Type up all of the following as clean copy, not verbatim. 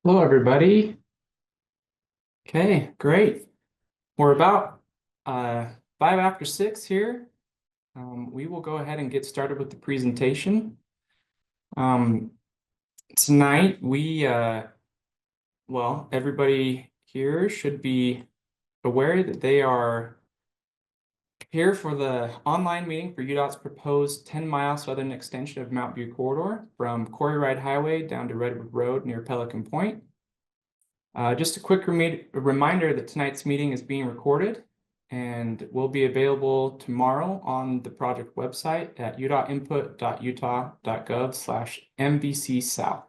Hello, everybody. Okay, great. We're about 5 after 6 here. We will go ahead and get started with the presentation. Um, Tonight, everybody here should be aware that they are here for the online meeting for UDOT's proposed 10-mile southern extension of Mount View Corridor from Quarry Ride Highway down to Redwood Road near Pelican Point. Just a quick reminder that tonight's meeting is being recorded and will be available tomorrow on the project website at udotinput.utah.gov/MVC-South.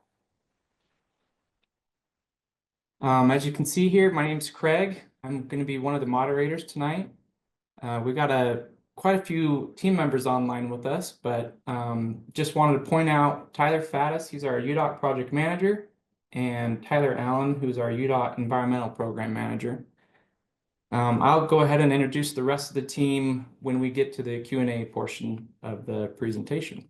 As you can see here, my name's Craig. I'm going to be one of the moderators tonight. We got quite a few team members online with us, but just wanted to point out Tyler Faddis, he's our UDOT project manager, and Tyler Allen, who's our UDOT environmental program manager. I'll go ahead and introduce the rest of the team when we get to the Q&A portion of the presentation.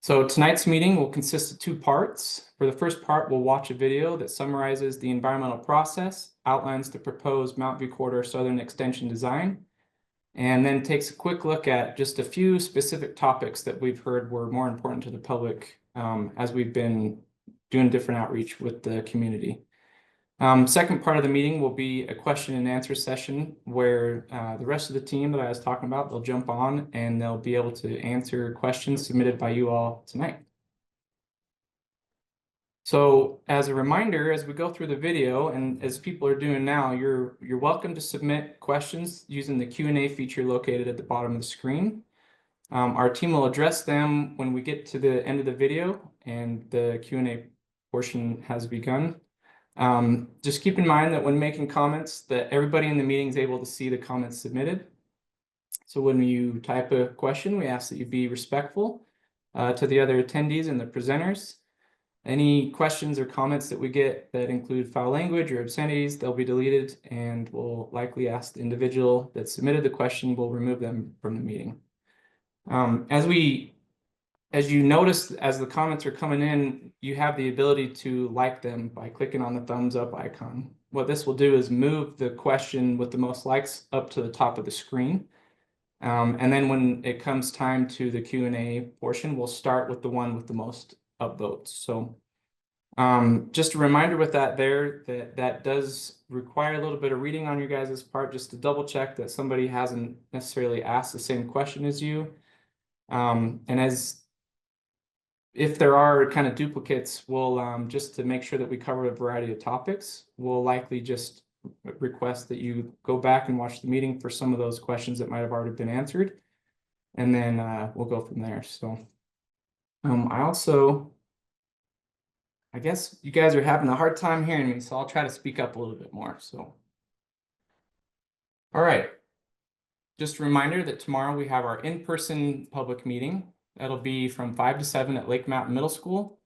So tonight's meeting will consist of 2 parts. For the first part, we'll watch a video that summarizes the environmental process, outlines the proposed Mount View Corridor Southern Extension design, and then takes a quick look at just a few specific topics that we've heard were more important to the public as we've been doing different outreach with the community. Second part of the meeting will be a question and answer session where the rest of the team that I was talking about, they'll jump on and they'll be able to answer questions submitted by you all tonight. So as a reminder, as we go through the video and as people are doing now, you're welcome to submit questions using the Q&A feature located at the bottom of the screen. Our team will address them when we get to the end of the video and the Q&A portion has begun. Just keep in mind that when making comments that everybody in the meeting is able to see the comments submitted. So when you type a question, we ask that you be respectful to the other attendees and the presenters. Any questions or comments that we get that include foul language or obscenities, they'll be deleted and we'll likely ask the individual that submitted the question, we'll remove them from the meeting. As you notice, as the comments are coming in, you have the ability to like them by clicking on the thumbs up icon. What this will do is move the question with the most likes up to the top of the screen. And then when it comes time to the Q&A portion, we'll start with the one with the most upvotes. So just a reminder with that there that does require a little bit of reading on your guys' part, just to double check that somebody hasn't necessarily asked the same question as you. And if there are kind of duplicates, we'll just to make sure that we cover a variety of topics, we'll likely just request that you go back and watch the meeting for some of those questions that might have already been answered. And then we'll go from there. So I guess you guys are having a hard time hearing me, so I'll try to speak up a little bit more. So, all right. Just a reminder that tomorrow we have our in-person public meeting. That'll be from 5 to 7 at Lake Mountain Middle School.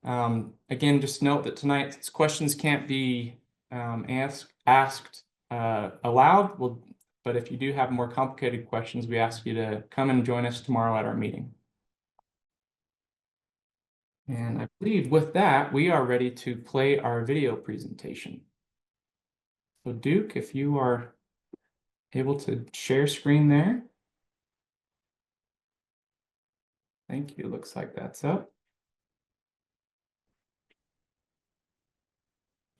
Again, just note that tonight's questions can't be asked aloud. But if you do have more complicated questions, we ask you to come and join us tomorrow at our meeting. And I believe with that, we are ready to play our video presentation. So Duke, if you are able to share screen there. Thank you. Looks like that's up.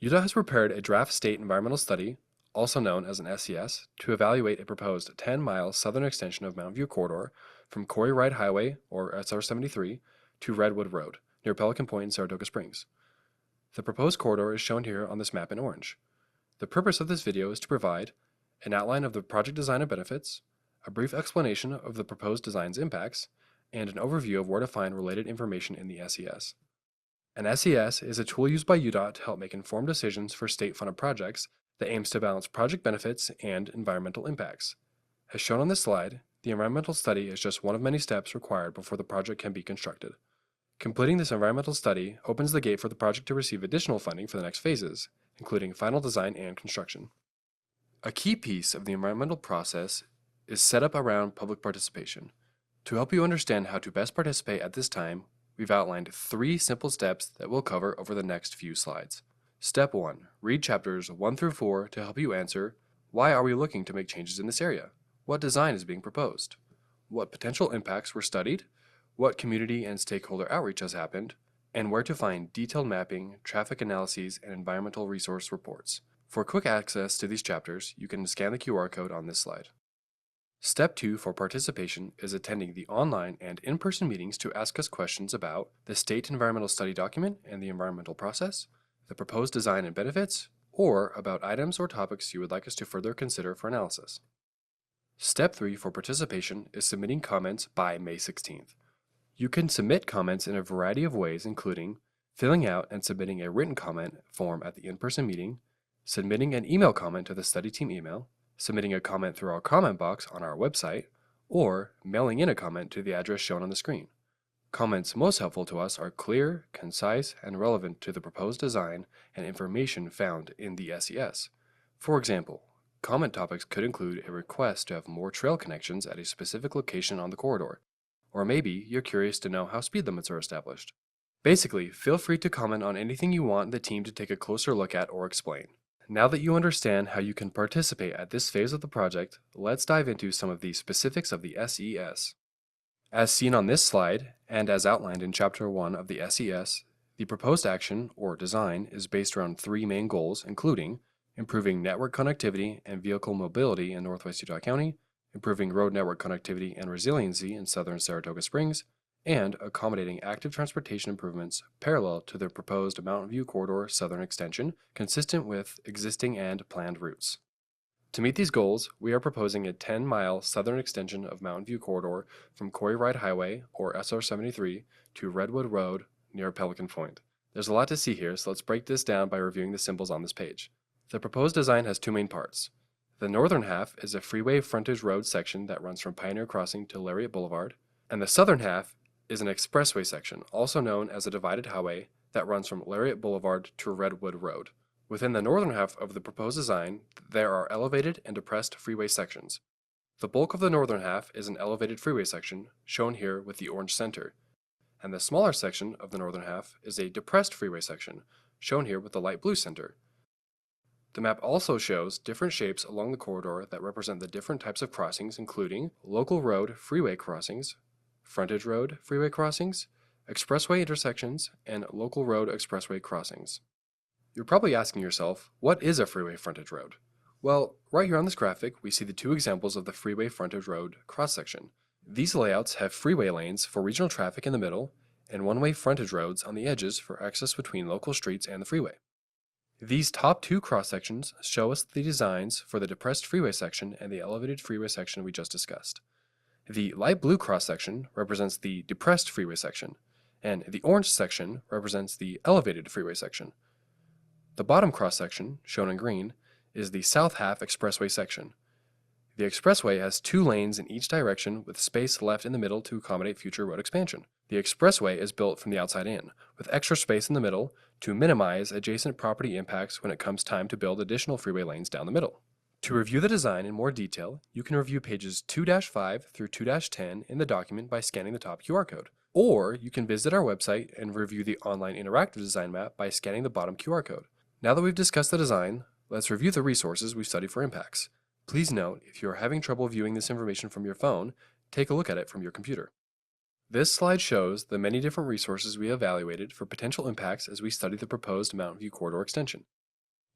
UDOT has prepared a draft state environmental study, also known as an SES, to evaluate a proposed 10-mile southern extension of Mount View Corridor from Quarry Ride Highway, or SR-73, to Redwood Road, near Pelican Point in Saratoga Springs. The proposed corridor is shown here on this map in orange. The purpose of this video is to provide an outline of the project design and benefits, a brief explanation of the proposed design's impacts, and an overview of where to find related information in the SES. An SES is a tool used by UDOT to help make informed decisions for state-funded projects that aims to balance project benefits and environmental impacts. As shown on this slide, the environmental study is just one of many steps required before the project can be constructed. Completing this environmental study opens the gate for the project to receive additional funding for the next phases, including final design and construction. A key piece of the environmental process is set up around public participation. To help you understand how to best participate at this time, we've outlined 3 simple steps that we'll cover over the next few slides. Step 1. Read chapters 1 through 4 to help you answer, why are we looking to make changes in this area? What design is being proposed? What potential impacts were studied? What community and stakeholder outreach has happened? And where to find detailed mapping, traffic analyses, and environmental resource reports. For quick access to these chapters, you can scan the QR code on this slide. Step 2 for participation is attending the online and in-person meetings to ask us questions about the State Environmental Study document and the environmental process, the proposed design and benefits, or about items or topics you would like us to further consider for analysis. Step 3 for participation is submitting comments by May 16th. You can submit comments in a variety of ways, including filling out and submitting a written comment form at the in-person meeting, submitting an email comment to the study team email, submitting a comment through our comment box on our website, or mailing in a comment to the address shown on the screen. Comments most helpful to us are clear, concise, and relevant to the proposed design and information found in the SES. For example, comment topics could include a request to have more trail connections at a specific location on the corridor, or maybe you're curious to know how speed limits are established. Basically, feel free to comment on anything you want the team to take a closer look at or explain. Now that you understand how you can participate at this phase of the project, let's dive into some of the specifics of the SES. As seen on this slide, and as outlined in Chapter 1 of the SES, the proposed action, or design, is based around 3 main goals, including improving network connectivity and vehicle mobility in Northwest Utah County, improving road network connectivity and resiliency in southern Saratoga Springs, and accommodating active transportation improvements parallel to the proposed Mountain View Corridor southern extension, consistent with existing and planned routes. To meet these goals, we are proposing a 10-mile southern extension of Mountain View Corridor from Quarry Ride Highway, or SR-73, to Redwood Road near Pelican Point. There's a lot to see here, so let's break this down by reviewing the symbols on this page. The proposed design has 2 main parts. The northern half is a freeway frontage road section that runs from Pioneer Crossing to Lariat Boulevard, and the southern half is an expressway section, also known as a divided highway, that runs from Lariat Boulevard to Redwood Road. Within the northern half of the proposed design, there are elevated and depressed freeway sections. The bulk of the northern half is an elevated freeway section, shown here with the orange center, and the smaller section of the northern half is a depressed freeway section, shown here with the light blue center. The map also shows different shapes along the corridor that represent the different types of crossings, including local road freeway crossings, frontage road freeway crossings, expressway intersections, and local road expressway crossings. You're probably asking yourself, what is a freeway frontage road? Well, right here on this graphic, we see the 2 examples of the freeway frontage road cross-section. These layouts have freeway lanes for regional traffic in the middle, and one-way frontage roads on the edges for access between local streets and the freeway. These top 2 cross-sections show us the designs for the depressed freeway section and the elevated freeway section we just discussed. The light blue cross-section represents the depressed freeway section, and the orange section represents the elevated freeway section. The bottom cross-section, shown in green, is the south half expressway section. The expressway has 2 lanes in each direction with space left in the middle to accommodate future road expansion. The expressway is built from the outside in, with extra space in the middle to minimize adjacent property impacts when it comes time to build additional freeway lanes down the middle. To review the design in more detail, you can review pages 2-5 through 2-10 in the document by scanning the top QR code. Or you can visit our website and review the online interactive design map by scanning the bottom QR code. Now that we've discussed the design, let's review the resources we've studied for impacts. Please note, if you are having trouble viewing this information from your phone, take a look at it from your computer. This slide shows the many different resources we evaluated for potential impacts as we study the proposed Mountain View Corridor extension.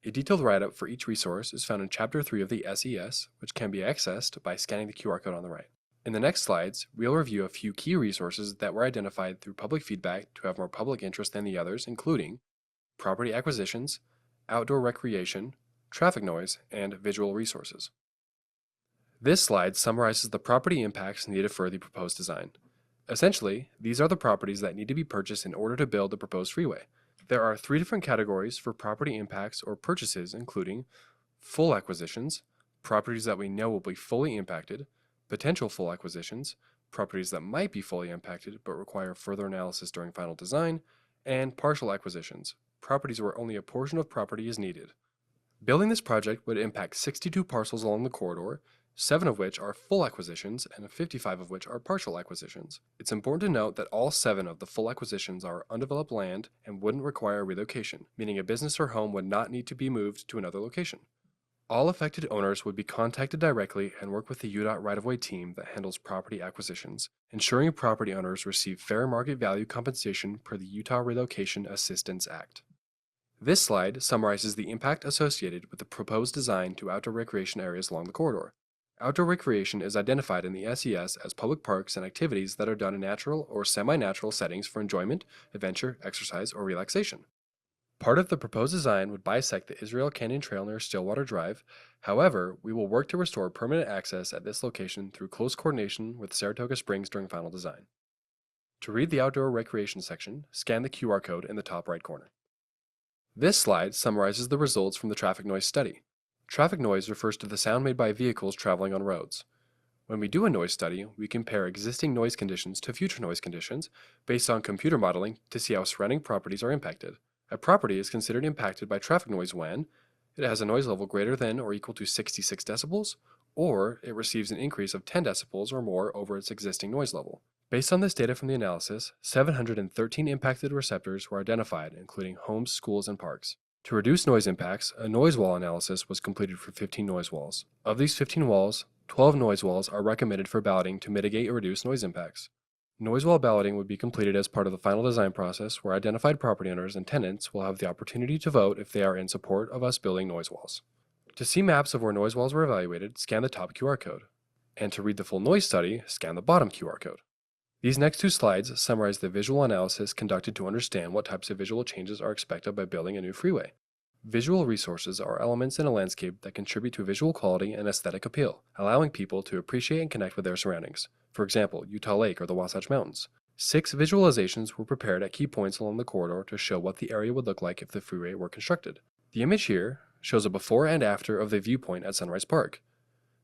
A detailed write-up for each resource is found in Chapter 3 of the SES, which can be accessed by scanning the QR code on the right. In the next slides, we'll review a few key resources that were identified through public feedback to have more public interest than the others, including property acquisitions, outdoor recreation, traffic noise, and visual resources. This slide summarizes the property impacts needed for the proposed design. Essentially, these are the properties that need to be purchased in order to build the proposed freeway. There are 3 different categories for property impacts or purchases, including full acquisitions, properties that we know will be fully impacted, potential full acquisitions, properties that might be fully impacted but require further analysis during final design, and partial acquisitions, properties where only a portion of property is needed. Building this project would impact 62 parcels along the corridor, 7 of which are full acquisitions and 55 of which are partial acquisitions. It's important to note that all 7 of the full acquisitions are undeveloped land and wouldn't require relocation, meaning a business or home would not need to be moved to another location. All affected owners would be contacted directly and work with the UDOT right-of-way team that handles property acquisitions, ensuring property owners receive fair market value compensation per the Utah Relocation Assistance Act. This slide summarizes the impact associated with the proposed design to outdoor recreation areas along the corridor. Outdoor recreation is identified in the SES as public parks and activities that are done in natural or semi-natural settings for enjoyment, adventure, exercise, or relaxation. Part of the proposed design would bisect the Israel Canyon Trail near Stillwater Drive. However, we will work to restore permanent access at this location through close coordination with Saratoga Springs during final design. To read the outdoor recreation section, scan the QR code in the top right corner. This slide summarizes the results from the traffic noise study. Traffic noise refers to the sound made by vehicles traveling on roads. When we do a noise study, we compare existing noise conditions to future noise conditions based on computer modeling to see how surrounding properties are impacted. A property is considered impacted by traffic noise when it has a noise level greater than or equal to 66 decibels, or it receives an increase of 10 decibels or more over its existing noise level. Based on this data from the analysis, 713 impacted receptors were identified, including homes, schools, and parks. To reduce noise impacts, a noise wall analysis was completed for 15 noise walls. Of these 15 walls, 12 noise walls are recommended for balloting to mitigate or reduce noise impacts. Noise wall balloting would be completed as part of the final design process where identified property owners and tenants will have the opportunity to vote if they are in support of us building noise walls. To see maps of where noise walls were evaluated, scan the top QR code. And to read the full noise study, scan the bottom QR code. These next 2 slides summarize the visual analysis conducted to understand what types of visual changes are expected by building a new freeway. Visual resources are elements in a landscape that contribute to visual quality and aesthetic appeal, allowing people to appreciate and connect with their surroundings. For example, Utah Lake or the Wasatch Mountains. 6 visualizations were prepared at key points along the corridor to show what the area would look like if the freeway were constructed. The image here shows a before and after of the viewpoint at Sunrise Park.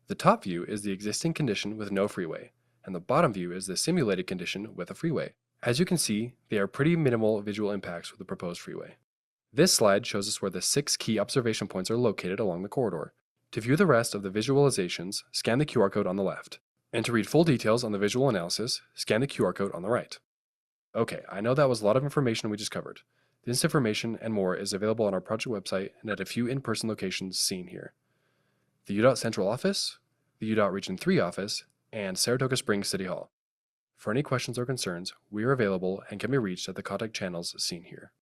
The top view is the existing condition with no freeway, and the bottom view is the simulated condition with a freeway. As you can see, they are pretty minimal visual impacts with the proposed freeway. This slide shows us where the 6 key observation points are located along the corridor. To view the rest of the visualizations, scan the QR code on the left. And to read full details on the visual analysis, scan the QR code on the right. Okay, I know that was a lot of information we just covered. This information and more is available on our project website and at a few in-person locations seen here. The UDOT Central Office, the UDOT Region 3 Office, and Saratoga Springs City Hall. For any questions or concerns, we are available and can be reached at the contact channels seen here.